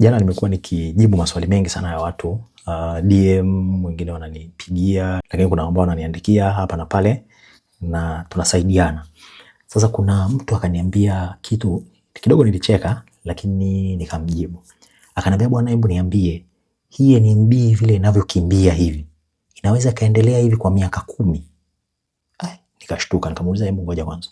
Jana nimekuwa nikijibu maswali mengi sana ya watu DM, wengine wananipigia, lakini kuna ambao wananiandikia hapa na pale na tunasaidiana. Sasa kuna mtu akaniambia kitu kidogo, nilicheka lakini nikamjibu. Akaniambia, bwana, hebu niambie, hii NMB vile inavyokimbia hivi inaweza kaendelea hivi kwa miaka 10? Nikashtuka, nikamuuliza, hebu ngoja kwanza,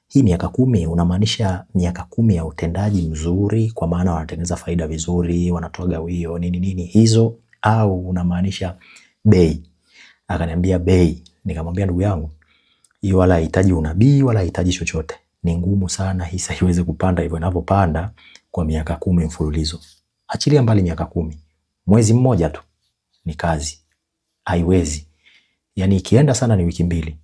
hii miaka 10 unamaanisha miaka 10 ya utendaji mzuri, kwa maana wanatengeneza faida vizuri, wanatoa gawio nini hizo, au unamaanisha bei? Akaniambia bei. Nikamwambia, ndugu yangu, hiyo wala haihitaji unabii wala haihitaji chochote. Ni ngumu sana hisa iweze kupanda hivyo inavyopanda kwa miaka 10 mfululizo. Achilia mbali miaka 10, mwezi mmoja tu ni kazi. Haiwezi. Yani ikienda sana ni wiki 2.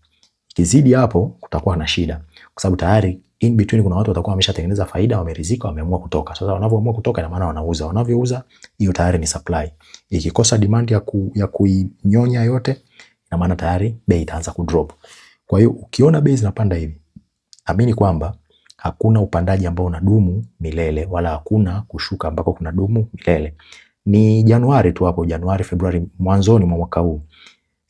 Ikizidi hapo kutakuwa na shida, kwa sababu tayari in between kuna watu watakuwa wameshatengeneza faida, wameridhika, wameamua kutoka. Sasa wanavyoamua kutoka, ina maana wanauza. Wanavyouza, hiyo tayari ni supply. Ikikosa demand ya kuinyonya yote, ina maana tayari bei itaanza kudrop. Kwa hiyo ukiona bei zinapanda hivi, amini kwamba hakuna upandaji ambao unadumu milele, wala hakuna kushuka ambako kunadumu milele. Ni Januari tu hapo, Januari, Februari, mwanzoni mwa mwaka huu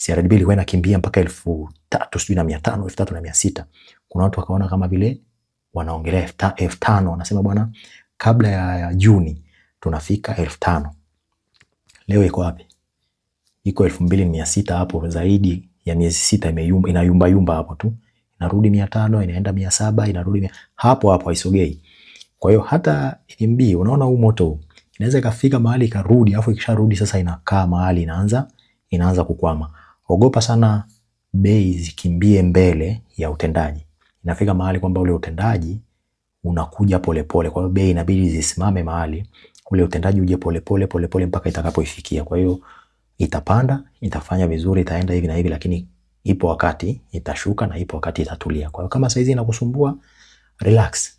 CRDB ilikuwa inakimbia mpaka 3,500, 3,600. Kuna watu wakaona kama vile wanaongelea 5,000, wanasema bwana, kabla ya Juni tunafika 5,000. Leo iko wapi? Iko 2,600 hapo, zaidi ya miezi 6 inayumba yumba hapo tu. Inarudi 500, inaenda 700, inarudi hapo hapo, haisogei. Kwa hiyo hata NMB, unaona huu moto inaweza ikafika mahali ikarudi, afu ikisharudi sasa inakaa mahali inaanza kukwama. Ogopa sana bei zikimbie mbele ya utendaji. Inafika mahali kwamba ule utendaji unakuja polepole. Kwa hiyo bei inabidi zisimame mahali, ule utendaji uje polepole mpaka itakapoifikia. Kwa hiyo itapanda, itafanya vizuri, itaenda hivi na hivi, lakini ipo wakati itashuka na ipo wakati itatulia. Kwa hiyo kama saizi inakusumbua, relax.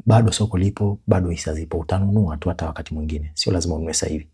Bado soko lipo, bado hisa zipo, utanunua tu hata wakati mwingine. Sio lazima ununue sasa hivi.